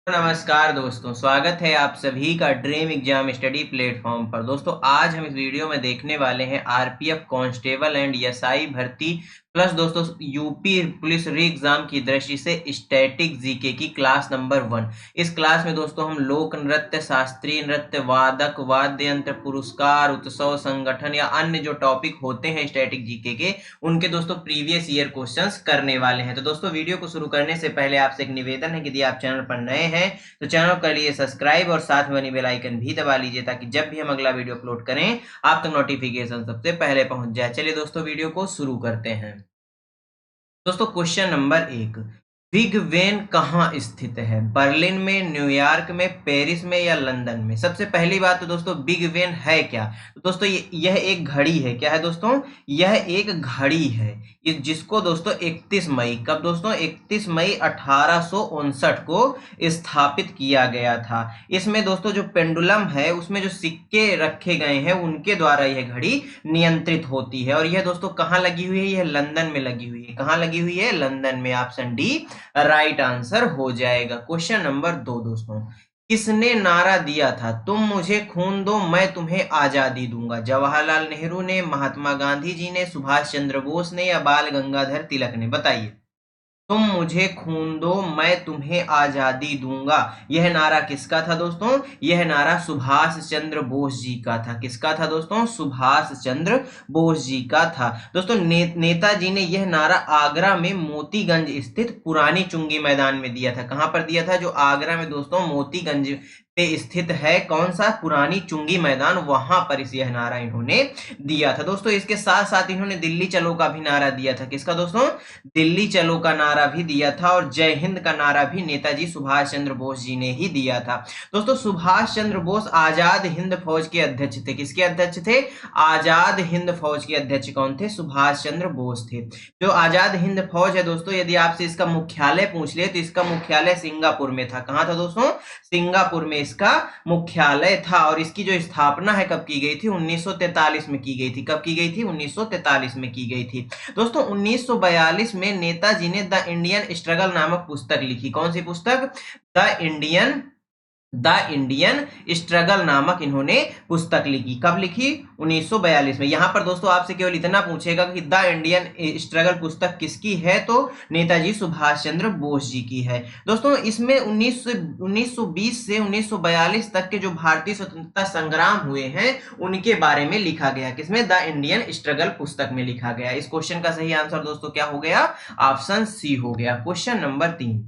नमस्कार दोस्तों, स्वागत है आप सभी का ड्रीम एग्जाम स्टडी प्लेटफॉर्म पर। दोस्तों आज हम इस वीडियो में देखने वाले हैं आरपीएफ कांस्टेबल एंड एसआई भर्ती प्लस दोस्तों यूपी पुलिस री एग्जाम की दृष्टि से स्टैटिक जीके की क्लास नंबर 1। इस क्लास में दोस्तों हम लोक नृत्य, शास्त्रीय नृत्य, वादक, वाद्य यंत्र, पुरस्कार, उत्सव, संगठन या अन्य जो टॉपिक होते हैं स्टैटिक जीके के, उनके दोस्तों प्रीवियस ईयर क्वेश्चंस करने वाले हैं। तो दोस्तों वीडियो को शुरू करने से पहले आपसे एक निवेदन है कि यदि आप चैनल पर नए हैं तो चैनल कर लिए सब्सक्राइब और साथ में बनी बेल आइकन भी दबा लीजिए ताकि जब भी हम अगला वीडियो अपलोड करें आप तक नोटिफिकेशन सबसे पहले पहुंच जाए। चलिए दोस्तों वीडियो को शुरू करते हैं। दोस्तों क्वेश्चन नंबर 1, बिग वेन कहाँ स्थित है? बर्लिन में, न्यूयॉर्क में, पेरिस में या लंदन में? सबसे पहली बात तो दोस्तों बिग वेन है क्या? तो दोस्तों यह एक घड़ी है। क्या है दोस्तों? यह एक घड़ी है जिसको दोस्तों 31 मई, कब दोस्तों? 31 मई 1859 को स्थापित किया गया था। इसमें दोस्तों जो पेंडुलम है उसमें जो सिक्के रखे गए हैं उनके द्वारा यह घड़ी नियंत्रित होती है। और यह दोस्तों कहाँ लगी हुई है? यह लंदन में लगी हुई है। कहाँ लगी हुई है? लंदन में। ऑप्शन डी राइट आंसर हो जाएगा। क्वेश्चन नंबर 2 दोस्तों, किसने नारा दिया था तुम मुझे खून दो मैं तुम्हें आजादी दूंगा? जवाहरलाल नेहरू ने, महात्मा गांधी जी ने, सुभाष चंद्र बोस ने या बाल गंगाधर तिलक ने? बताइए। तुम मुझे खून दो मैं तुम्हें आजादी दूंगा, यह नारा किसका था दोस्तों? यह नारा सुभाष चंद्र बोस जी का था। किसका था दोस्तों? सुभाष चंद्र बोस जी का था। दोस्तों नेताजी ने यह नारा आगरा में मोतीगंज स्थित पुरानी चुंगी मैदान में दिया था। कहां पर दिया था? जो आगरा में दोस्तों मोतीगंज पे स्थित है, कौन सा? पुरानी चुंगी मैदान, वहां पर यह नारा इन्होंने दिया था। दोस्तों इसके साथ साथ इन्होंने दिल्ली चलो का भी नारा दिया था। किसका दोस्तों? दिल्ली चलो का नारा भी दिया था। और जय हिंद का नारा भी नेताजी सुभाष चंद्र बोस जी ने ही दिया था। दोस्तों सुभाष चंद्र बोस आजाद हिंद फौज के अध्यक्ष थे। किसके अध्यक्ष थे? आजाद हिंद फौज के अध्यक्ष कौन थे? सुभाष चंद्र बोस थे। जो आजाद हिंद फौज है दोस्तों, यदि आपसे इसका मुख्यालय पूछ ले तो इसका मुख्यालय सिंगापुर में था। कहां था दोस्तों? सिंगापुर में इसका मुख्यालय था। और इसकी जो स्थापना है कब की गई थी? 1943 में की गई थी। कब की गई थी? 1943 में की गई थी। दोस्तों 1942 में नेताजी ने द इंडियन स्ट्रगल नामक पुस्तक लिखी। कौन सी पुस्तक? द इंडियन स्ट्रगल नामक इन्होंने पुस्तक लिखी। कब लिखी? 1942 में। यहां पर दोस्तों आपसे केवल इतना पूछेगा कि द इंडियन स्ट्रगल पुस्तक किसकी है, तो नेताजी सुभाष चंद्र बोस जी की है। दोस्तों इसमें 1920 से 1942 तक के जो भारतीय स्वतंत्रता संग्राम हुए हैं उनके बारे में लिखा गया। किसमें? द इंडियन स्ट्रगल पुस्तक में लिखा गया। इस क्वेश्चन का सही आंसर दोस्तों क्या हो गया? ऑप्शन सी हो गया। क्वेश्चन नंबर 3,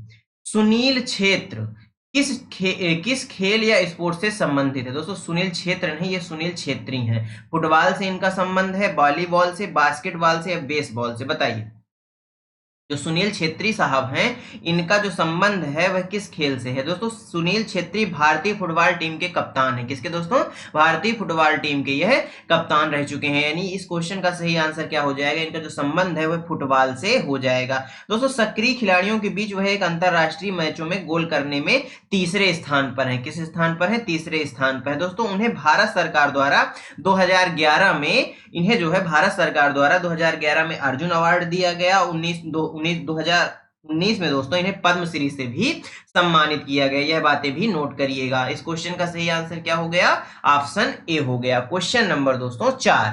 सुनील क्षेत्र किस खेल या स्पोर्ट से संबंधित है? दोस्तों सुनील क्षेत्र नहीं, ये सुनील छेत्री हैं। फुटबॉल से इनका संबंध है, वॉलीबॉल से, बास्केटबॉल से या बेसबॉल से? बताइए। जो सुनील छेत्री साहब हैं इनका जो संबंध है वह किस खेल से है? दोस्तों सुनील छेत्री भारतीय फुटबॉल टीम के कप्तान हैं। किसके दोस्तों? भारतीय फुटबॉल टीम के यह कप्तान रह चुके हैं। यानी इस क्वेश्चन का सही आंसर क्या हो जाएगा? इनका जो संबंध है वह फुटबॉल से हो जाएगा। दोस्तों सक्रिय खिलाड़ियों के बीच वह एक अंतरराष्ट्रीय मैचों में गोल करने में तीसरे स्थान पर है। किस स्थान पर है? तीसरे स्थान पर है। दोस्तों उन्हें भारत सरकार द्वारा 2011 में इन्हें जो है भारत सरकार द्वारा 2011 में अर्जुन अवार्ड दिया गया। 2019 में दोस्तों इन्हें पद्मश्री से भी सम्मानित किया गया। यह बातें भी नोट करिएगा। इस क्वेश्चन का सही आंसर क्या हो गया? ऑप्शन ए हो गया। क्वेश्चन नंबर दोस्तों 4।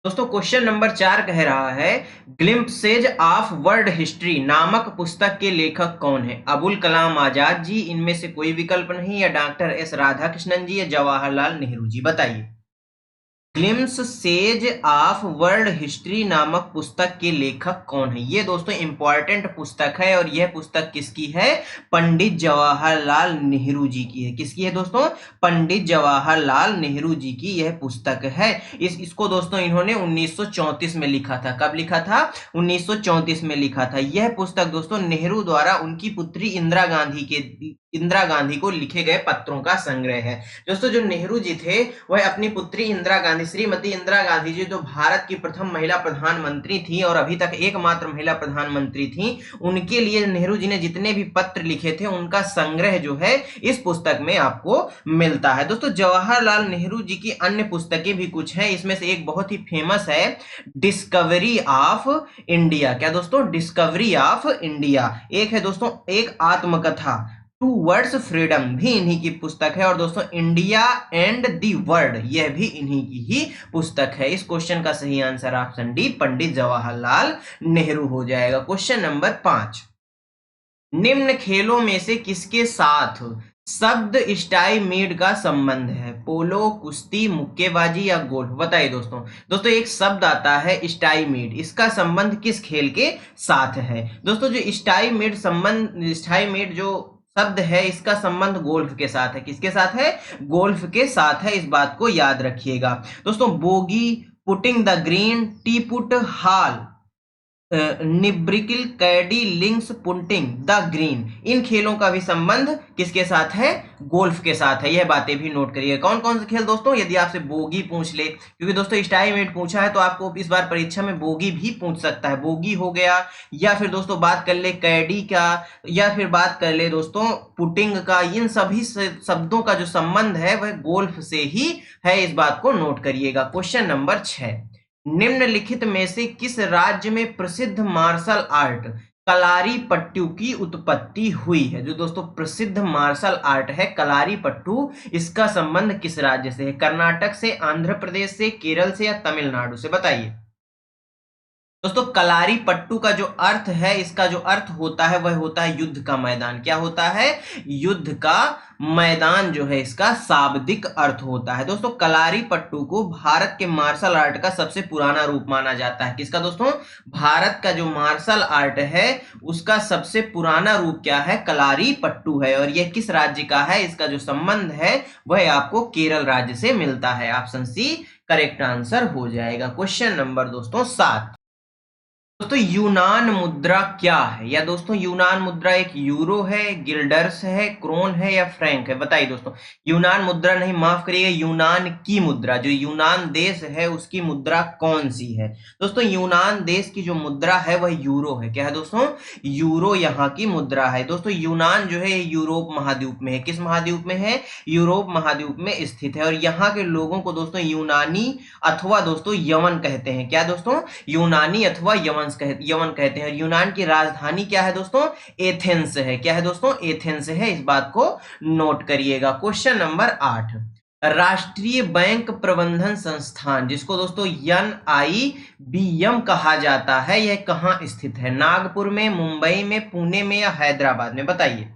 दोस्तों क्वेश्चन नंबर 4 कह रहा है ग्लिम्पसेज ऑफ वर्ल्ड हिस्ट्री नामक पुस्तक के लेखक कौन है? अबुल कलाम आजाद जी, इनमें से कोई विकल्प नहीं, या डॉक्टर एस राधाकृष्णन जी, या जवाहरलाल नेहरू जी? बताइए। Glimpse sage of world history नामक पुस्तक के लेखक कौन है? ये दोस्तों इंपॉर्टेंट पुस्तक है। और यह पुस्तक किसकी है? पंडित जवाहरलाल नेहरू जी की है। किसकी है दोस्तों? पंडित जवाहरलाल नेहरू जी की यह पुस्तक है। इसको दोस्तों इन्होंने 1934 में लिखा था। कब लिखा था? 1934 में लिखा था। यह पुस्तक दोस्तों नेहरू द्वारा उनकी पुत्री इंदिरा गांधी को लिखे गए पत्रों का संग्रह है। दोस्तों जो नेहरू जी थे वह अपनी पुत्री इंदिरा गांधी, श्रीमती इंदिरा गांधी जी, जो भारत की प्रथम महिला प्रधानमंत्री थी और अभी तक एकमात्र महिला प्रधानमंत्री थी, उनके लिए नेहरू जी ने जितने भी पत्र लिखे थे उनका संग्रह जो है इस पुस्तक में आपको मिलता है। दोस्तों जवाहरलाल नेहरू जी की अन्य पुस्तकें भी कुछ हैं। इसमें से एक बहुत ही फेमस है डिस्कवरी ऑफ इंडिया। क्या दोस्तों? Discovery of India. एक है दोस्तों एक आत्मकथा, टूवर्ड्स फ्रीडम भी इन्हीं की पुस्तक है। और दोस्तों इंडिया एंड द वर्ल्ड यह भी इन्हीं की ही पुस्तक है। इस क्वेश्चन का सही answer option D Pandit Jawaharlal Nehru हो जाएगा। क्वेश्चन नंबर 5, निम्न खेलों में से किसके साथ शब्द स्टाइमीड का संबंध है? पोलो, कुश्ती, मुक्केबाजी या गोल्फ? बताइए दोस्तों। दोस्तों एक शब्द आता है स्टाइमीड, इसका संबंध किस खेल के साथ है? दोस्तों जो स्टाइमीड जो शब्द है इसका संबंध गोल्फ के साथ है। किसके साथ है? गोल्फ के साथ है। इस बात को याद रखिएगा दोस्तों। Bogey, putting the green, tee putt, hole, niblick, caddie, links, putting the green, इन खेलों का भी संबंध किसके साथ है? गोल्फ के साथ है। यह बातें भी नोट करिए। कौन कौन से खेल दोस्तों? यदि आपसे बोगी पूछ ले, क्योंकि दोस्तों स्टाइमीड पूछा है तो आपको इस बार परीक्षा में बोगी भी पूछ सकता है। बोगी हो गया, या फिर दोस्तों बात कर ले कैडी का, या फिर बात कर ले दोस्तों पुटिंग का। इन सभी शब्दों का जो संबंध है वह गोल्फ से ही है। इस बात को नोट करिएगा। क्वेश्चन नंबर 6, निम्नलिखित में से किस राज्य में प्रसिद्ध मार्शल आर्ट कलारीपट्टू की उत्पत्ति हुई है? जो दोस्तों प्रसिद्ध मार्शल आर्ट है कलारीपट्टू, इसका संबंध किस राज्य से है? कर्नाटक से, आंध्र प्रदेश से, केरल से या तमिलनाडु से? बताइए दोस्तों। कलारीपट्टू का जो अर्थ है, इसका जो अर्थ होता है वह होता है युद्ध का मैदान। क्या होता है? युद्ध का मैदान जो है इसका शाब्दिक अर्थ होता है। दोस्तों कलारीपट्टू को भारत के मार्शल आर्ट का सबसे पुराना रूप माना जाता है। किसका दोस्तों? भारत का जो मार्शल आर्ट है उसका सबसे पुराना रूप क्या है? कलारीपट्टू है। और यह किस राज्य का है? इसका जो संबंध है वह आपको केरल राज्य से मिलता है। ऑप्शन सी करेक्ट आंसर हो जाएगा। क्वेश्चन नंबर दोस्तों 7, दोस्तों यूनान मुद्रा क्या है? या दोस्तों यूनान मुद्रा एक यूरो है, गिल्डर्स है, क्रोन है या फ्रैंक है? बताइए दोस्तों। यूनान मुद्रा नहीं, माफ करिएगा, यूनान की मुद्रा, जो यूनान देश है उसकी मुद्रा कौन सी है? दोस्तों यूनान देश की जो मुद्रा है वह यूरो है। क्या है दोस्तों? यूरो यहाँ की मुद्रा है। दोस्तों यूनान जो है यूरोप महाद्वीप में है। किस महाद्वीप में है? यूरोप महाद्वीप में स्थित है। और यहाँ के लोगों को दोस्तों यूनानी अथवा दोस्तों यवन कहते हैं। क्या दोस्तों? यूनानी अथवा यवन कहते हैं। यूनान की राजधानी क्या है दोस्तों? एथेंस है। क्या है दोस्तों? एथेंस है। इस बात को नोट करिएगा। क्वेश्चन नंबर 8, राष्ट्रीय बैंक प्रबंधन संस्थान, जिसको दोस्तों NIBM कहा जाता है, यह कहां स्थित है? नागपुर में, मुंबई में, पुणे में या हैदराबाद में? बताइए।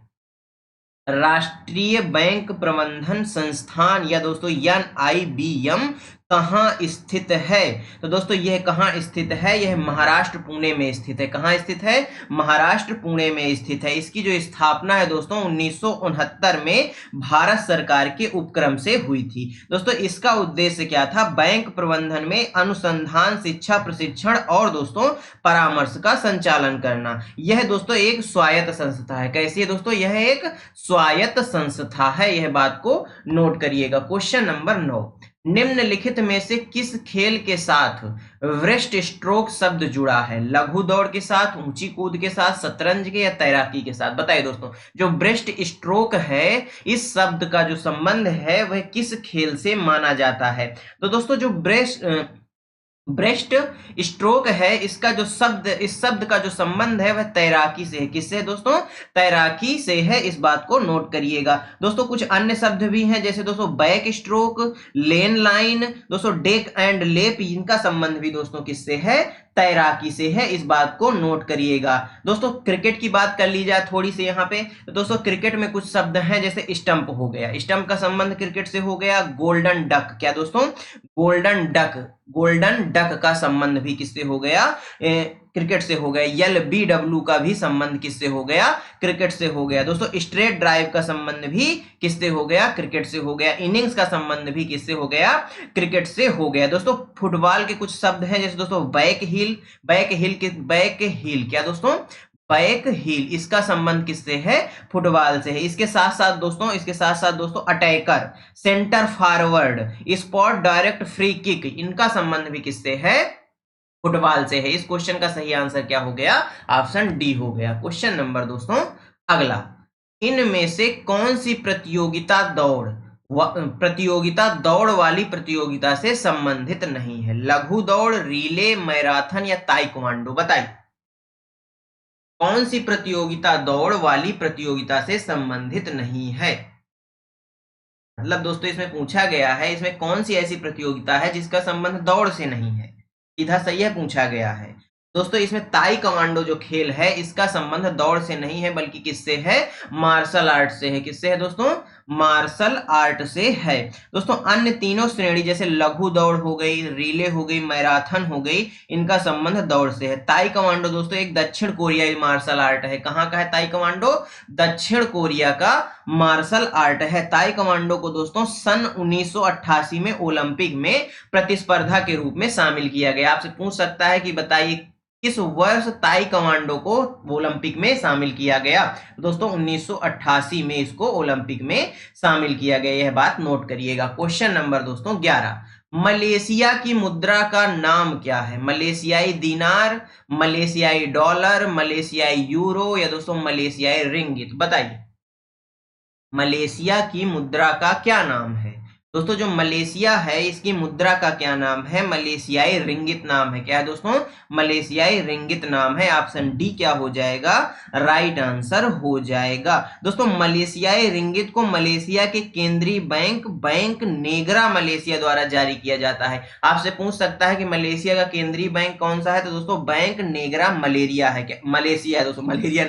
राष्ट्रीय बैंक प्रबंधन संस्थान या दोस्तों NIBM कहाँ स्थित है? तो दोस्तों यह कहाँ स्थित है? यह महाराष्ट्र पुणे में स्थित है। कहाँ स्थित है? महाराष्ट्र पुणे में स्थित है। इसकी जो स्थापना है दोस्तों 1969 में भारत सरकार के उपक्रम से हुई थी। दोस्तों इसका उद्देश्य क्या था? बैंक प्रबंधन में अनुसंधान, शिक्षा, प्रशिक्षण और दोस्तों परामर्श का संचालन करना। यह दोस्तों एक स्वायत्त संस्था है। कैसी है दोस्तों? यह एक स्वायत्त संस्था है। यह बात को नोट करिएगा। क्वेश्चन नंबर 9, निम्नलिखित में से किस खेल के साथ ब्रेस्ट स्ट्रोक शब्द जुड़ा है? लघु दौड़ के साथ, ऊंची कूद के साथ, शतरंज के या तैराकी के साथ? बताइए दोस्तों। जो ब्रेस्ट स्ट्रोक है इस शब्द का जो संबंध है वह किस खेल से माना जाता है? तो दोस्तों जो ब्रेस्ट स्ट्रोक है इसका जो शब्द, इस शब्द का जो संबंध है वह तैराकी से है। किससे दोस्तों? तैराकी से है। इस बात को नोट करिएगा। दोस्तों कुछ अन्य शब्द भी हैं, जैसे दोस्तों बैक स्ट्रोक, लेन लाइन, दोस्तों डेक एंड लेप, इनका संबंध भी दोस्तों किससे है? तैराकी से है। इस बात को नोट करिएगा। दोस्तों क्रिकेट की बात कर ली जाए थोड़ी सी यहाँ पे, तो दोस्तों क्रिकेट में कुछ शब्द हैं, जैसे स्टंप हो गया, स्टंप का संबंध क्रिकेट से हो गया। गोल्डन डक, क्या दोस्तों? गोल्डन डक का संबंध भी किससे हो गया? क्रिकेट से हो गया। LBW का भी संबंध किससे हो गया? क्रिकेट से हो गया। दोस्तों स्ट्रेट ड्राइव का संबंध भी किससे हो गया? क्रिकेट से हो गया। इनिंग्स का संबंध भी किससे हो गया? क्रिकेट से हो गया। दोस्तों फुटबॉल के कुछ शब्द हैं, जैसे दोस्तों बैक हील, क्या दोस्तों? बैक हील, इसका संबंध किससे है? फुटबॉल से है। इसके साथ साथ दोस्तों attacker, centre forward, spot, direct, free kick, इनका संबंध भी किससे है? फुटबॉल से है। इस क्वेश्चन का सही आंसर क्या हो गया? ऑप्शन डी हो गया। क्वेश्चन नंबर दोस्तों अगला, इनमें से कौन सी प्रतियोगिता दौड़ वाली प्रतियोगिता से संबंधित नहीं है? लघु दौड़, रिले, मैराथन या ताइक्वांडो? बताइए कौन सी प्रतियोगिता दौड़ वाली प्रतियोगिता से संबंधित नहीं है? मतलब दोस्तों इसमें पूछा गया है, इसमें कौन सी ऐसी प्रतियोगिता है जिसका संबंध दौड़ से नहीं है? सीधा सही है, पूछा गया है। दोस्तों इसमें ताई कमांडो जो खेल है इसका संबंध दौड़ से नहीं है बल्कि किससे है? मार्शल आर्ट से है। किससे है दोस्तों? मार्शल आर्ट से है। दोस्तों अन्य तीनों श्रेणी जैसे लघु दौड़ हो गई, रिले हो गई, मैराथन हो गई, इनका संबंध दौड़ से है। ताई कमांडो दोस्तों एक दक्षिण कोरियाई मार्शल आर्ट है। कहाँ का है ताई कमांडो? दक्षिण कोरिया का मार्शल आर्ट है। ताई कमांडो को दोस्तों सन 1988 में ओलंपिक में प्रतिस्पर्धा के रूप में शामिल किया गया। आपसे पूछ सकता है कि बताइए किस वर्ष ताई कमांडो को ओलंपिक में शामिल किया गया? दोस्तों 1988 में इसको ओलंपिक में शामिल किया गया, यह बात नोट करिएगा। क्वेश्चन नंबर दोस्तों 11, मलेशिया की मुद्रा का नाम क्या है? मलेशियाई दिनार, मलेशियाई डॉलर, मलेशियाई यूरो या दोस्तों मलेशियाई रिंगिट? बताइए मलेशिया की मुद्रा का क्या नाम है? दोस्तों जो मलेशिया है इसकी मुद्रा का क्या नाम है? मलेशियाई रिंगित नाम है। क्या है दोस्तों? मलेशियाई रिंगित नाम है। ऑप्शन डी क्या हो जाएगा? राइट आंसर हो जाएगा। दोस्तों मलेशियाई रिंगित को मलेशिया के केंद्रीय बैंक नेगरा मलेशिया द्वारा जारी किया जाता है। आपसे पूछ सकता है कि मलेशिया का केंद्रीय बैंक कौन सा है? तो दोस्तों बैंक नेगरा मलेरिया है। क्या मलेशिया है दोस्तों? मलेरिया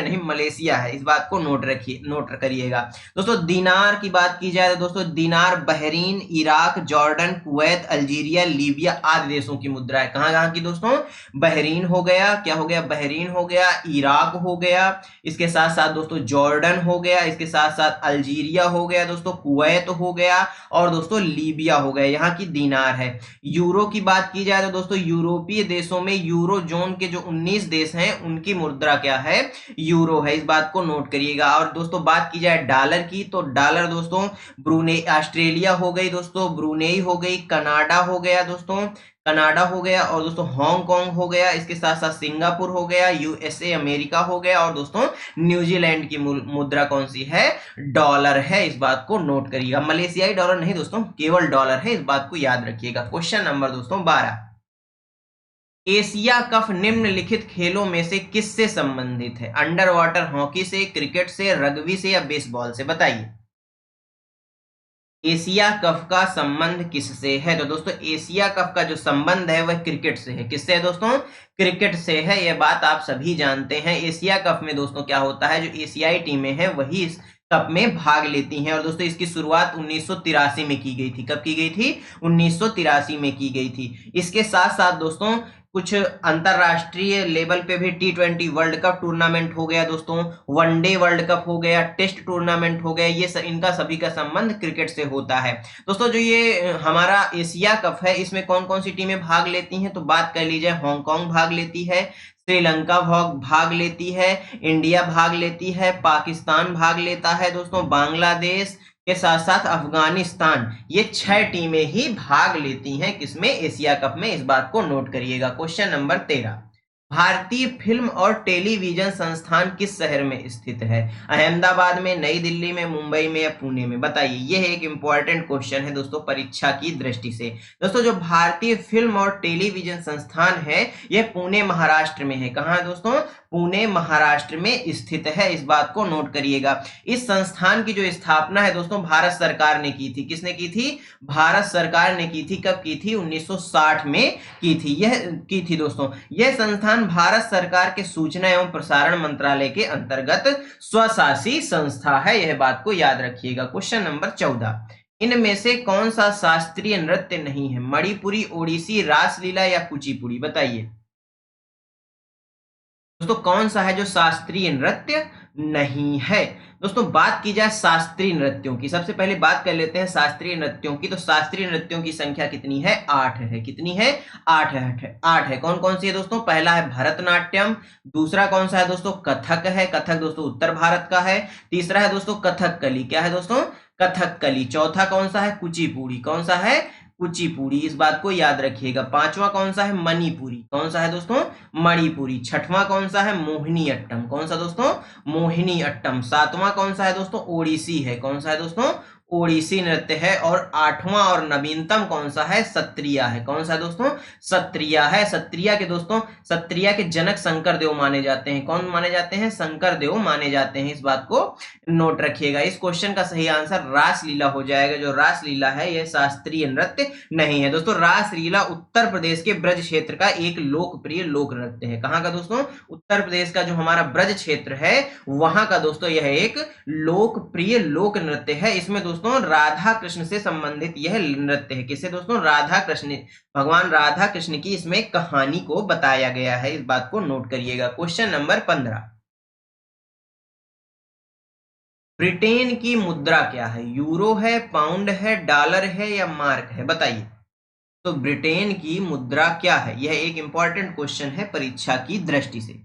नहीं, मलेशिया है। इस बात को नोट करिएगा। दोस्तों दिनार की बात की जाए तो दोस्तों दिनार Bahrain, Iraq, Jordan, Kuwait, Algeria, Libya आदि देशों की मुद्रा है। कहां की दोस्तों? बहरीन हो गया, क्या हो गया? बहरीन हो गया, इराक हो गया, इसके साथ साथ दोस्तों जॉर्डन हो गया, इसके साथ साथ अल्जीरिया हो गया, दोस्तों कुवैत हो गया और दोस्तों लीबिया हो गया, यहाँ की दिनार है। यूरो की बात की जाए तो दोस्तों यूरोपीय देशों में यूरो जोन के जो 19 देश हैं उनकी मुद्रा क्या है? यूरो है। इस बात को नोट करिएगा। और दोस्तों बात की जाए डॉलर की तो डॉलर दोस्तों ब्रूनेई, ऑस्ट्रेलिया हो गई दोस्तों, ब्रूनेई हो गई, कनाडा हो गया दोस्तों, कनाडा हो गया और दोस्तों हांगकांग हो गया, इसके साथ साथ सिंगापुर हो गया, यूएसए अमेरिका हो गया और दोस्तों न्यूजीलैंड की मुद्रा कौन सी है? डॉलर है। इस बात को नोट करिएगा। मलेशियाई डॉलर नहीं दोस्तों, केवल डॉलर है। इस बात को याद रखिएगा। क्वेश्चन नंबर दोस्तों 12, एशिया कप निम्नलिखित खेलों में से किससे संबंधित है? अंडर वाटर हॉकी से, क्रिकेट से, रग्बी से या बेसबॉल से? बताइए एशिया कप का संबंध किससे है? तो दोस्तों एशिया कप का जो संबंध है वह क्रिकेट से है। किससे है दोस्तों? क्रिकेट से है। यह बात आप सभी जानते हैं। एशिया कप में दोस्तों क्या होता है? जो एशियाई टीमें हैं वही इस कप में भाग लेती हैं और दोस्तों इसकी शुरुआत 1983 में की गई थी। कब की गई थी? 1983 में की गई थी। इसके साथ साथ दोस्तों कुछ अंतरराष्ट्रीय लेवल पे भी T20 वर्ल्ड कप टूर्नामेंट हो गया दोस्तों, वनडे वर्ल्ड कप हो गया, टेस्ट टूर्नामेंट हो गया, ये इनका सभी का संबंध क्रिकेट से होता है। दोस्तों जो ये हमारा एशिया कप है इसमें कौन कौन सी टीमें भाग लेती हैं? तो बात कर लीजिए, हांगकांग भाग लेती है, श्रीलंका भाग लेती है, इंडिया भाग लेती है, पाकिस्तान भाग लेता है दोस्तों, बांग्लादेश के साथ साथ अफगानिस्तान, ये 6 टीमें ही भाग लेती हैं किसमें? एशिया कप में। इस बात को नोट करिएगा। क्वेश्चन नंबर 13, भारतीय फिल्म और टेलीविजन संस्थान किस शहर में स्थित है? अहमदाबाद में, नई दिल्ली में, मुंबई में या पुणे में? बताइए। यह एक इंपॉर्टेंट क्वेश्चन है दोस्तों परीक्षा की दृष्टि से। दोस्तों जो भारतीय फिल्म और टेलीविजन संस्थान है यह पुणे महाराष्ट्र में है। कहाँ है दोस्तों? पुणे महाराष्ट्र में स्थित है। इस बात को नोट करिएगा। इस संस्थान की जो स्थापना है दोस्तों भारत सरकार ने की थी। किसने की थी? भारत सरकार ने की थी। कब की थी? 1960 में की थी। यह की थी दोस्तों। यह संस्थान भारत सरकार के सूचना एवं प्रसारण मंत्रालय के अंतर्गत स्वशासी संस्था है। यह बात को याद रखिएगा। क्वेश्चन नंबर 14, इनमें से कौन सा शास्त्रीय नृत्य नहीं है? मणिपुरी, ओडिसी, रासलीला या कुचिपुड़ी? बताइए दोस्तों कौन सा है जो शास्त्रीय नृत्य नहीं है? दोस्तों बात की जाए शास्त्रीय नृत्यों की, सबसे पहले बात कर लेते हैं शास्त्रीय नृत्यों की। तो शास्त्रीय नृत्यों की संख्या कितनी है? 8 है। कितनी है? 8 है। 8 है। कौन कौन सी है दोस्तों? पहला है भरतनाट्यम, दूसरा कौन सा है दोस्तों? कथक है। कथक दोस्तों उत्तर भारत का है। तीसरा है दोस्तों कथकली। क्या है दोस्तों? कथकली। चौथा कौन सा है? कुचिपुड़ी। कौन सा है? कुचिपुड़ी। इस बात को याद रखिएगा। पांचवा कौन सा है? मणिपुरी। कौन सा है दोस्तों? मणिपुरी। छठवां कौन सा है? मोहिनी अट्टम। कौन सा दोस्तों? मोहिनी अट्टम। सातवां कौन सा है दोस्तों? ओडिसी है। कौन सा है दोस्तों? ओडिसी नृत्य है। और आठवां और नवीनतम कौन सा है? सत्रिया है। कौन सा दोस्तों? सत्रिया है। सत्रिया के दोस्तों, सत्रिया के जनक शंकर देव माने जाते हैं। कौन माने जाते हैं? शंकर देव माने जाते हैं। इस बात को नोट रखिएगा। इस क्वेश्चन का सही आंसर रासलीला हो जाएगा। जो रासलीला है यह शास्त्रीय नृत्य नहीं है दोस्तों। रासलीला उत्तर प्रदेश के ब्रज क्षेत्र का एक लोकप्रिय लोक नृत्य है। कहां का दोस्तों? उत्तर प्रदेश का जो हमारा ब्रज क्षेत्र है वहां का दोस्तों यह एक लोकप्रिय लोक नृत्य है। इसमें दोस्तों राधा कृष्ण से संबंधित यह नृत्य है। किससे दोस्तों? राधा कृष्ण, भगवान राधा कृष्ण की इसमें कहानी को बताया गया है। इस बात को नोट करिएगा। क्वेश्चन नंबर 15, ब्रिटेन की मुद्रा क्या है? यूरो है, पाउंड है, डॉलर है या मार्क है? बताइए। तो ब्रिटेन की मुद्रा क्या है? यह एक इंपॉर्टेंट क्वेश्चन है परीक्षा की दृष्टि से।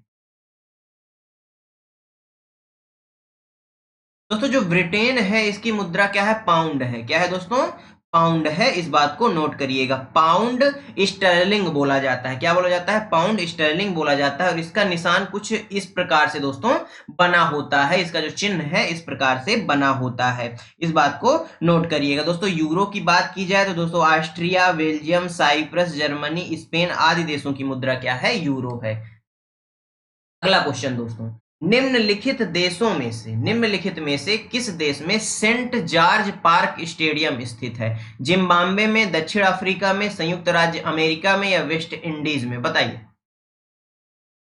दोस्तों जो ब्रिटेन है इसकी मुद्रा क्या है? पाउंड है। क्या है दोस्तों? पाउंड है। इस बात को नोट करिएगा। पाउंड स्टर्लिंग बोला जाता है। क्या बोला जाता है? पाउंड स्टर्लिंग बोला जाता है। और इसका निशान कुछ इस प्रकार से दोस्तों बना होता है। इसका जो चिन्ह है इस प्रकार से बना होता है। इस बात को नोट करिएगा। दोस्तों यूरो की बात की जाए तो दोस्तों Austria, Belgium, Cyprus, Germany, Spain आदि देशों की मुद्रा क्या है? यूरो है। अगला क्वेश्चन दोस्तों, निम्नलिखित में से किस देश में सेंट जॉर्ज पार्क स्टेडियम स्थित है? जिम्बाब्वे में, दक्षिण अफ्रीका में, संयुक्त राज्य अमेरिका में या वेस्ट इंडीज में? बताइए।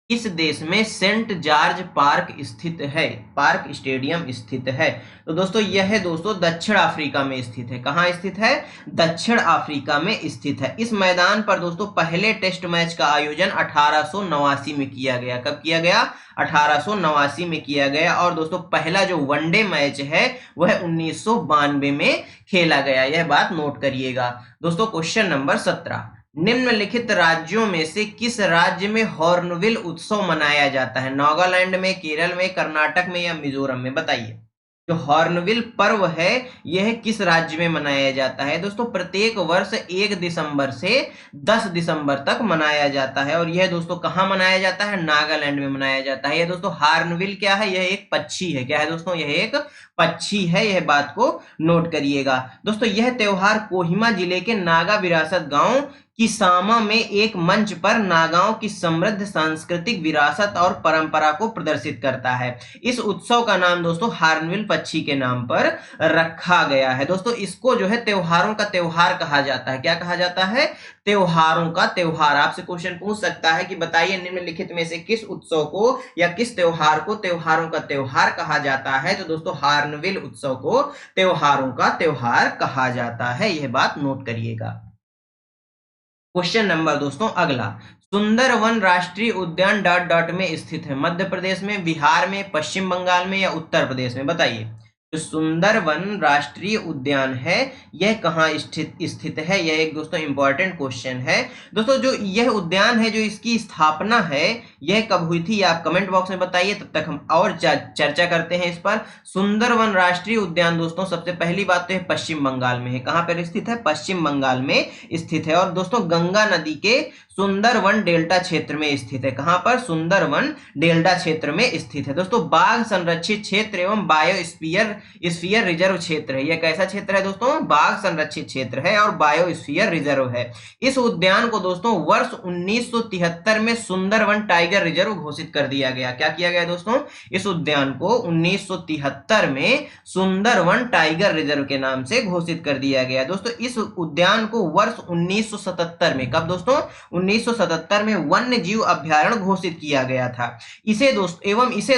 किस देश में सेंट जॉर्ज पार्क स्थित है, पार्क स्टेडियम स्थित है? तो दोस्तों यह दोस्तों दक्षिण अफ्रीका में स्थित है। कहां स्थित है? दक्षिण अफ्रीका में स्थित है। इस मैदान पर दोस्तों पहले टेस्ट मैच का आयोजन 1889 में किया गया। कब किया गया? 1889 में किया गया। और दोस्तों पहला जो वनडे मैच है वह 1992 में खेला गया। यह बात नोट करिएगा। दोस्तों क्वेश्चन नंबर 17, निम्नलिखित राज्यों में से किस राज्य में हॉर्नबिल उत्सव मनाया जाता है? नागालैंड में, केरल में, कर्नाटक में या मिजोरम में? बताइए। जो हॉर्नबिल पर्व है यह किस राज्य में मनाया जाता है? दोस्तों प्रत्येक वर्ष 1 दिसंबर से 10 दिसंबर तक मनाया जाता है। और यह दोस्तों कहां मनाया जाता है? नागालैंड में मनाया जाता है। यह दोस्तों हॉर्नबिल क्या है? यह एक पक्षी है। क्या है दोस्तों? यह एक पक्षी है। यह बात को नोट करिएगा। दोस्तों यह त्योहार कोहिमा जिले के नागा विरासत गांव किसामा में एक मंच पर नागाओं की समृद्ध सांस्कृतिक विरासत और परंपरा को प्रदर्शित करता है। इस उत्सव का नाम दोस्तों हॉर्नबिल पक्षी के नाम पर रखा गया है। दोस्तों इसको जो है त्योहारों का त्योहार कहा जाता है। क्या कहा जाता है? त्योहारों का त्योहार। आपसे क्वेश्चन पूछ सकता है कि बताइए निम्नलिखित में से किस उत्सव को या किस त्योहार को त्योहारों का त्योहार कहा जाता है? तो दोस्तों हॉर्नबिल उत्सव को त्योहारों का त्योहार कहा जाता है। यह बात नोट करिएगा। क्वेश्चन नंबर दोस्तों अगला, सुंदरवन राष्ट्रीय उद्यान डॉट डॉट में स्थित है? मध्य प्रदेश में, बिहार में, पश्चिम बंगाल में या उत्तर प्रदेश में? बताइए। जो सुंदरवन राष्ट्रीय उद्यान है यह कहाँ स्थित है? यह एक दोस्तों इंपॉर्टेंट क्वेश्चन है। दोस्तों जो यह उद्यान है, जो इसकी स्थापना है यह कब हुई थी? आप कमेंट बॉक्स में बताइए। तब तक हम और चर्चा करते हैं इस पर। सुंदरवन राष्ट्रीय उद्यान दोस्तों सबसे पहली बात तो है पश्चिम बंगाल में है। कहां पर स्थित है? पश्चिम बंगाल में स्थित है। और दोस्तों गंगा नदी के सुंदरवन डेल्टा क्षेत्र में स्थित है। कहां पर? सुंदरवन डेल्टा क्षेत्र में स्थित है। दोस्तों बाघ संरक्षित क्षेत्र एवं बायोस्फीयर रिजर्व क्षेत्र है। यह कैसा क्षेत्र है दोस्तों? बाघ संरक्षित क्षेत्र है और बायोस्फीयर रिजर्व है। इस उद्यान को दोस्तों वर्ष 1973 में सुंदरवन टाइगर रिजर्व घोषित कर दिया गया। क्या किया गया दोस्तों? इस उद्यान को 1973 में सुंदरवन टाइगर रिजर्व के नाम से घोषित कर दिया गया। दोस्तों इस उद्यान को वर्ष 1977 में, कब दोस्तों? 1977 में वन्य जीव अभ्यारण्य घोषित किया गया था। इसे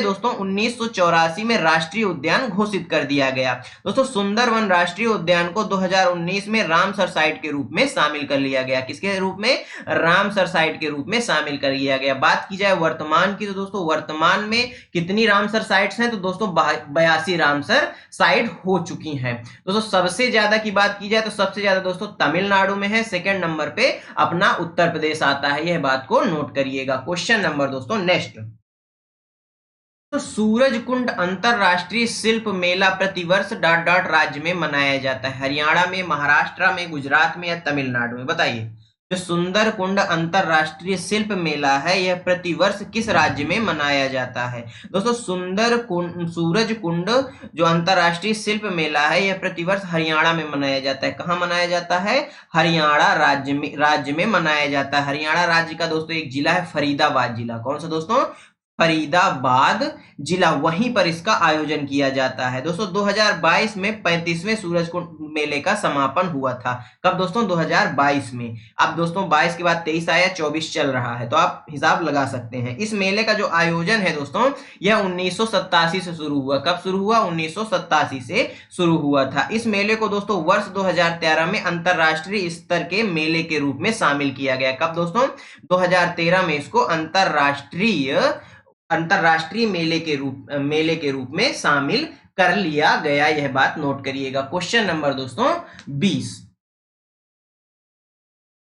दोस्तों 1984 में राष्ट्रीय उद्यान घोषित कर दिया गया। दोस्तों सुंदरवन राष्ट्रीय उद्यान को 2019 में रामसर साइट के रूप में शामिल कर लिया गया। किसके रूप में? रामसर साइट के रूप में शामिल कर लिया गया। बात की जाए वर्तमान की तो दोस्तों वर्तमान में कितनी रामसर साइट्स हैं? तो दोस्तों 82 रामसर साइट हो चुकी हैं। दोस्तों सबसे ज्यादा की बात की जाए तो सबसे ज्यादा दोस्तों तमिलनाडु में है। सेकंड नंबर पे अपना उत्तर प्रदेश आता है। यह बात को नोट करिएगा। क्वेश्चन नंबर दोस्तों नेक्स्ट, तो सूरजकुंड अंतरराष्ट्रीय शिल्प मेला प्रतिवर्ष डॉट डॉट राज्य में मनाया जाता है? हरियाणा में, महाराष्ट्र में, गुजरात में या तमिलनाडु में? बताइए। जो सुंदर कुंड अंतरराष्ट्रीय शिल्प मेला है यह प्रतिवर्ष किस राज्य में मनाया जाता है? दोस्तों सुंदर कुंड, सूरज कुंड जो अंतरराष्ट्रीय शिल्प मेला है यह प्रतिवर्ष हरियाणा में मनाया जाता है। कहाँ मनाया जाता है? हरियाणा राज्य में मनाया जाता है। हरियाणा राज्य का दोस्तों एक जिला है फरीदाबाद जिला। कौन सा दोस्तों? फरीदाबाद जिला, वहीं पर इसका आयोजन किया जाता है। दोस्तों 2022 में 35वें सूरज कुंड मेले का समापन हुआ था। कब दोस्तों? 2022 में। अब दोस्तों 22 के बाद 23 आया, 24 चल रहा है, तो आप हिसाब लगा सकते हैं। इस मेले का जो आयोजन है दोस्तों यह 1987 से शुरू हुआ। कब शुरू हुआ? 1987 से शुरू हुआ था। इस मेले को दोस्तों वर्ष 2013 में अंतरराष्ट्रीय स्तर के मेले के रूप में शामिल किया गया। कब दोस्तों? 2013 में इसको अंतरराष्ट्रीय मेले के रूप में शामिल कर लिया गया। यह बात नोट करिएगा। क्वेश्चन नंबर दोस्तों 20,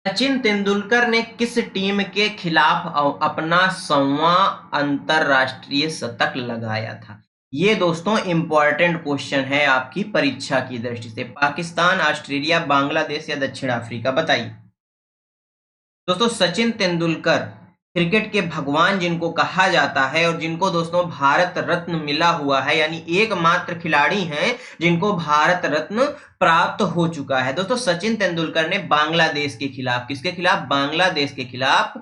सचिन तेंदुलकर ने किस टीम के खिलाफ अपना 100वां अंतरराष्ट्रीय शतक लगाया था? ये दोस्तों इंपॉर्टेंट क्वेश्चन है आपकी परीक्षा की दृष्टि से। पाकिस्तान, ऑस्ट्रेलिया, बांग्लादेश या दक्षिण अफ्रीका? बताइए। दोस्तों सचिन तेंदुलकर क्रिकेट के भगवान जिनको कहा जाता है और जिनको दोस्तों भारत रत्न मिला हुआ है, यानी एकमात्र खिलाड़ी हैं जिनको भारत रत्न प्राप्त हो चुका है। दोस्तों सचिन तेंदुलकर ने बांग्लादेश के खिलाफ, किसके खिलाफ? बांग्लादेश के खिलाफ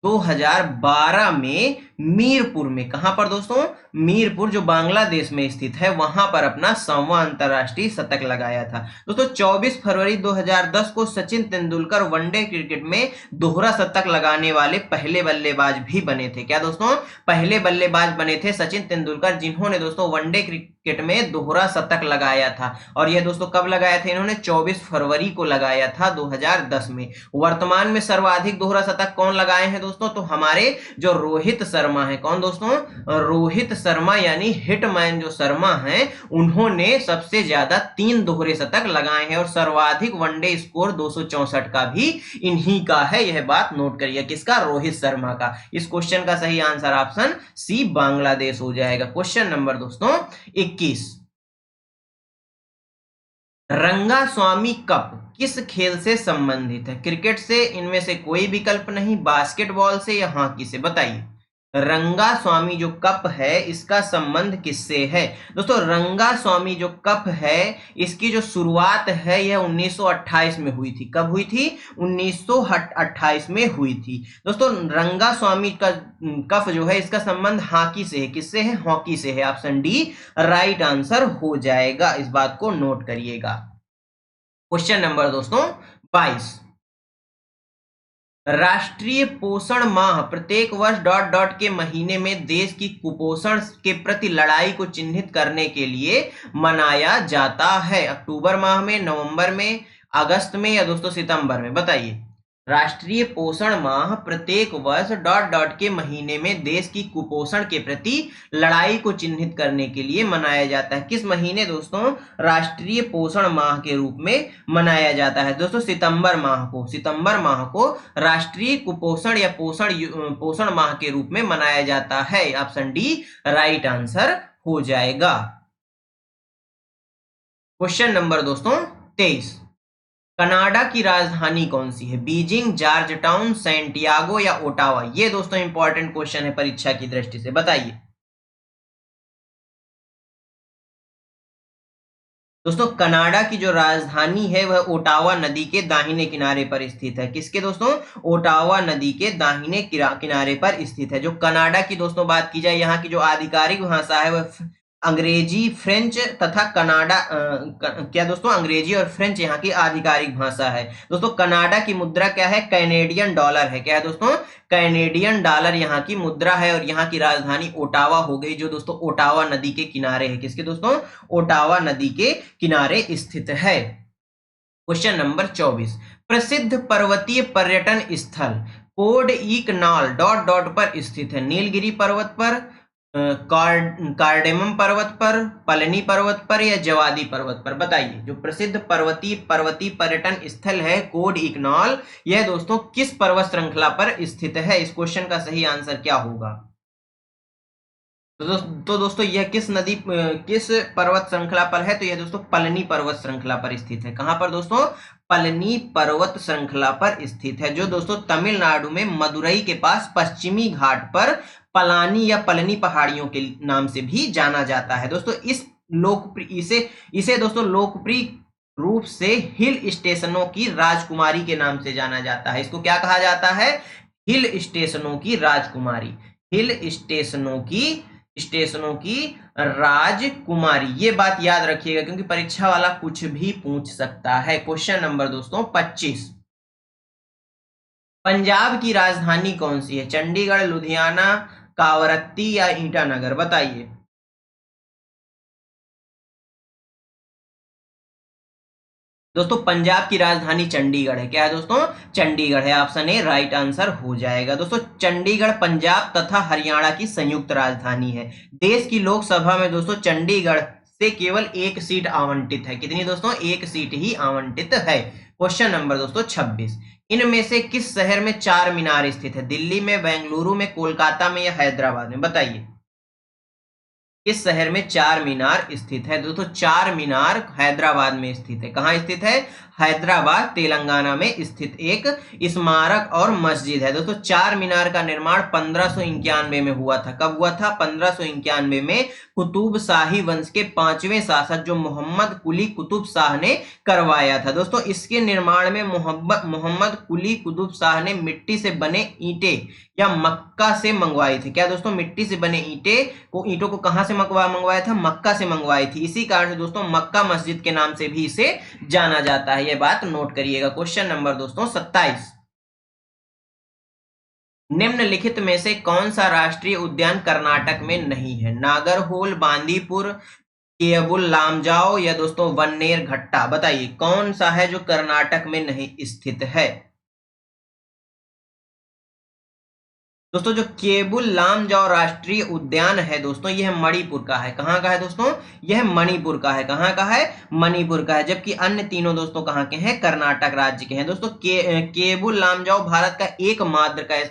2012 में मीरपुर में, कहां पर दोस्तों? मीरपुर जो बांग्लादेश में स्थित है, वहां पर अपना 100वां अंतरराष्ट्रीय शतक लगाया था। दोस्तों 24 फरवरी 2010 को सचिन तेंदुलकर वनडे क्रिकेट में दोहरा शतक लगाने वाले पहले बल्लेबाज भी बने थे। क्या दोस्तों? पहले बल्लेबाज बने थे सचिन तेंदुलकर, जिन्होंने दोस्तों वनडे क्रिकेट में दोहरा शतक लगाया था। और यह दोस्तों कब लगाया था? इन्होंने 24 फरवरी को लगाया था 2010 में। वर्तमान में सर्वाधिक दोहरा शतक कौन लगाए हैं दोस्तों? तो हमारे जो रोहित शर्मा है। कौन दोस्तों? रोहित शर्मा, यानी हिटमैन जो शर्मा हैं, उन्होंने सबसे ज्यादा 3 दोहरे शतक लगाए हैं। और सर्वाधिक वनडे स्कोर 264 का भी इन्हीं का है। यह बात नोट करिए। किसका? रोहित शर्मा का। इस क्वेश्चन का सही आंसर ऑप्शन सी बांग्लादेश हो जाएगा। क्वेश्चन नंबर दोस्तों 21, रंगास्वामी कप किस खेल से संबंधित है? क्रिकेट से, इनमें से कोई विकल्प नहीं, बास्केटबॉल से या हॉकी से? बताइए। रंगास्वामी जो कप है इसका संबंध किससे है? दोस्तों रंगास्वामी जो कप है इसकी जो शुरुआत है यह 1928 में हुई थी। कब हुई थी? 1928 में हुई थी। दोस्तों रंगास्वामी का कप जो है इसका संबंध हॉकी से है। किससे है? हॉकी से है। ऑप्शन डी राइट आंसर हो जाएगा। इस बात को नोट करिएगा। क्वेश्चन नंबर दोस्तों 22, राष्ट्रीय पोषण माह प्रत्येक वर्ष डॉट डॉट के महीने में देश की कुपोषण के प्रति लड़ाई को चिन्हित करने के लिए मनाया जाता है। अक्टूबर माह में, नवंबर में, अगस्त में या दोस्तों सितंबर में? बताइए। राष्ट्रीय पोषण माह प्रत्येक वर्ष डॉट डॉट के महीने में देश की कुपोषण के प्रति लड़ाई को चिन्हित करने के लिए मनाया जाता है। किस महीने दोस्तों राष्ट्रीय पोषण माह के रूप में मनाया जाता है? दोस्तों सितंबर माह को राष्ट्रीय कुपोषण या पोषण माह के रूप में मनाया जाता है। ऑप्शन डी राइट आंसर हो जाएगा। क्वेश्चन नंबर दोस्तों 23, कनाडा की राजधानी कौन सी है? बीजिंग, जॉर्जटाउन, सैंटियागो या ओटावा? ये दोस्तों इंपॉर्टेंट क्वेश्चन है परीक्षा की दृष्टि से। बताइए। दोस्तों कनाडा की जो राजधानी है वह ओटावा नदी के दाहिने किनारे पर स्थित है। किसके दोस्तों? ओटावा नदी के दाहिने किनारे पर स्थित है। जो कनाडा की दोस्तों बात की जाए, यहाँ की जो आधिकारिक भाषा है वह अंग्रेजी, फ्रेंच तथा कनाडा क्या दोस्तों? अंग्रेजी और फ्रेंच यहाँ की आधिकारिक भाषा है। दोस्तों कनाडा की मुद्रा क्या है? कैनेडियन डॉलर है। क्या है दोस्तों? कैनेडियन डॉलर यहाँ की मुद्रा है। और यहाँ की राजधानी ओटावा हो गई, जो दोस्तों ओटावा नदी के किनारे है। किसके दोस्तों? ओटावा नदी के किनारे स्थित है। क्वेश्चन नंबर 24, प्रसिद्ध पर्वतीय पर्यटन स्थल कोडईकनाल डॉट डॉट पर स्थित है। नीलगिरी पर्वत पर, कार्डेमम पर्वत पर, पलनी पर्वत पर या जवादी पर्वत पर? बताइए। जो प्रसिद्ध पर्वतीय पर्यटन स्थल है कोडईकनाल, यह दोस्तों किस पर्वत श्रृंखला पर स्थित है? इस क्वेश्चन का सही आंसर क्या होगा? तो दोस्तों यह किस पर्वत श्रृंखला पर है? तो यह दोस्तों पलनी पर्वत श्रृंखला पर स्थित है। कहां पर दोस्तों? पलनी पर्वत श्रृंखला पर स्थित है, जो दोस्तों तमिलनाडु में मदुरई के पास पश्चिमी घाट पर पलानी या पलनी पहाड़ियों के नाम से भी जाना जाता है। दोस्तों इसे दोस्तों लोकप्रिय रूप से हिल स्टेशनों की राजकुमारी के नाम से जाना जाता है। इसको क्या कहा जाता है? हिल स्टेशनों की राजकुमारी। हिल स्टेशनों की राजकुमारी, ये बात याद रखिएगा क्योंकि परीक्षा वाला कुछ भी पूछ सकता है। क्वेश्चन नंबर दोस्तों 25, पंजाब की राजधानी कौन सी है? चंडीगढ़, लुधियाना, कावरत्ती या ईटानगर? बताइए। दोस्तों पंजाब की राजधानी चंडीगढ़ है। क्या है दोस्तों? चंडीगढ़ है। ऑप्शन ए राइट आंसर हो जाएगा। दोस्तों चंडीगढ़ पंजाब तथा हरियाणा की संयुक्त राजधानी है। देश की लोकसभा में दोस्तों चंडीगढ़ से केवल एक सीट आवंटित है। कितनी दोस्तों? एक सीट ही आवंटित है। क्वेश्चन नंबर दोस्तों 26, इनमें से किस शहर में चार मीनार स्थित है? दिल्ली में, बेंगलुरु में, कोलकाता में या हैदराबाद में? बताइए। किस शहर में चार मीनार स्थित है? दोस्तों चार मीनार हैदराबाद में स्थित है। कहां स्थित है? हैदराबाद तेलंगाना में स्थित एक स्मारक और मस्जिद है। दोस्तों चार मीनार का निर्माण 1591 में हुआ था। कब हुआ था? 1591 में कुतुब शाही वंश के 5वें शासक जो मोहम्मद कुली कुतुब शाह ने करवाया था। दोस्तों इसके निर्माण में मोहम्मद कुली कुतुब शाह ने मिट्टी से बने ईंटें या मक्का से मंगवाई थी। क्या दोस्तों? मिट्टी से बने ईंटों को कहां से मंगवाया था? मक्का से मंगवाई थी। इसी कारण से दोस्तों मक्का मस्जिद के नाम से भी इसे जाना जाता है। यह बात नोट करिएगा। क्वेश्चन नंबर दोस्तों 27, निम्नलिखित में से कौन सा राष्ट्रीय उद्यान कर्नाटक में नहीं है? नागरहोल, बांदीपुर, केवुल लामजाओ या दोस्तों वन्नेर घट्टा? बताइए कौन सा है जो कर्नाटक में नहीं स्थित है? दोस्तों जो केबुल लामजाओ राष्ट्रीय उद्यान है दोस्तों यह मणिपुर का है। कहां का है दोस्तों? यह मणिपुर का है। कहां का है? मणिपुर का है। जबकि अन्य तीनों दोस्तों कहां के हैं? कर्नाटक राज्य के हैं। दोस्तों केबुल लामजाओ भारत का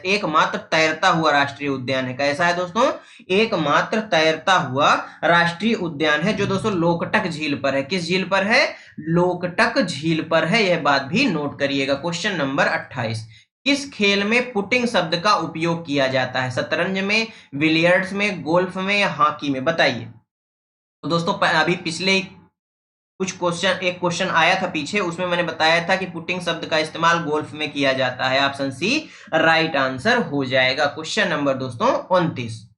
एकमात्र तैरता हुआ राष्ट्रीय उद्यान है। कैसा है दोस्तों? एकमात्र तैरता हुआ राष्ट्रीय उद्यान है जो दोस्तों लोकटक झील पर है। किस झील पर है? लोकटक झील पर है। यह बात भी नोट करिएगा। क्वेश्चन नंबर 28, किस खेल में पुटिंग शब्द का उपयोग किया जाता है? शतरंज में, बिलियर्ड्स में, गोल्फ में या हॉकी में? बताइए। तो दोस्तों अभी पिछले एक क्वेश्चन आया था पीछे, उसमें मैंने बताया था कि पुटिंग शब्द का इस्तेमाल गोल्फ में किया जाता है। ऑप्शन सी राइट आंसर हो जाएगा। क्वेश्चन नंबर दोस्तों 29,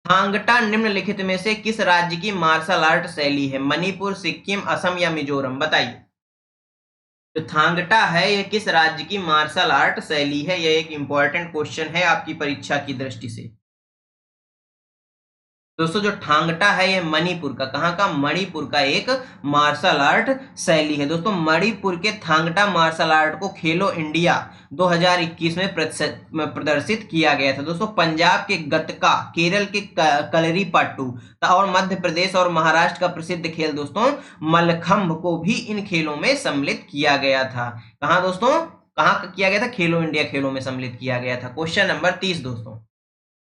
थांगटा निम्नलिखित में से किस राज्य की मार्शल आर्ट शैली है? मणिपुर, सिक्किम, असम या मिजोरम? बताइए। जो थांगटा है यह किस राज्य की मार्शल आर्ट शैली है? यह एक इंपॉर्टेंट क्वेश्चन है आपकी परीक्षा की दृष्टि से। दोस्तों जो थांगटा है यह मणिपुर का, कहां का? मणिपुर का एक मार्शल आर्ट शैली है। दोस्तों मणिपुर के थांगटा मार्शल आर्ट को खेलो इंडिया 2021 में प्रदर्शित किया गया था। दोस्तों पंजाब के गतका, केरल के कलरीपट्टू और मध्य प्रदेश और महाराष्ट्र का प्रसिद्ध खेल दोस्तों मलखंभ को भी इन खेलों में सम्मिलित किया गया था। कहां दोस्तों? कहां किया गया था? खेलो इंडिया खेलों में सम्मिलित किया गया था। क्वेश्चन नंबर 30 दोस्तों,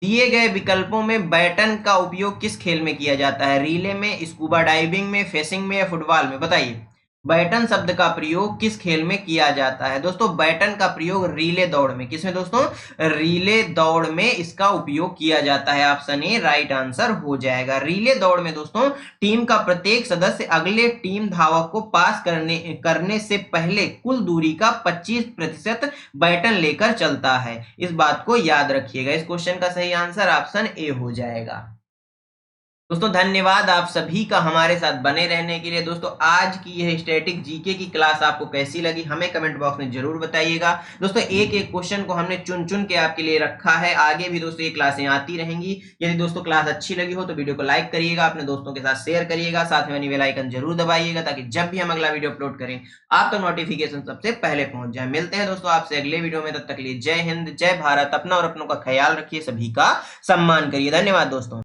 दिए गए विकल्पों में बैटन का उपयोग किस खेल में किया जाता है? रिले में, स्कूबा डाइविंग में, फेसिंग में या फुटबॉल में? बताइए। बैटन शब्द का प्रयोग किस खेल में किया जाता है? दोस्तों बैटन का प्रयोग रिले दौड़ में, किसमें दोस्तों? रिले दौड़ में इसका उपयोग किया जाता है। ऑप्शन ए राइट आंसर हो जाएगा। रिले दौड़ में दोस्तों टीम का प्रत्येक सदस्य अगले टीम धावक को पास करने से पहले कुल दूरी का 25% बैटन लेकर चलता है। इस बात को याद रखिएगा। इस क्वेश्चन का सही आंसर ऑप्शन ए हो जाएगा। दोस्तों धन्यवाद आप सभी का हमारे साथ बने रहने के लिए। दोस्तों आज की यह स्टैटिक जीके की क्लास आपको कैसी लगी हमें कमेंट बॉक्स में जरूर बताइएगा। दोस्तों एक एक क्वेश्चन को हमने चुन चुन के आपके लिए रखा है। आगे भी दोस्तों ये क्लासें आती रहेंगी। यदि दोस्तों क्लास अच्छी लगी हो तो वीडियो को लाइक करिएगा, अपने दोस्तों के साथ शेयर करिएगा, साथ में बेल आइकन जरूर दबाइएगा ताकि जब भी हम अगला वीडियो अपलोड करें आपका नोटिफिकेशन सबसे पहले पहुंच जाए। मिलते हैं दोस्तों आपसे अगले वीडियो में। तब तक के लिए जय हिंद, जय भारत। अपना और अपनों का ख्याल रखिए, सभी का सम्मान करिए। धन्यवाद दोस्तों।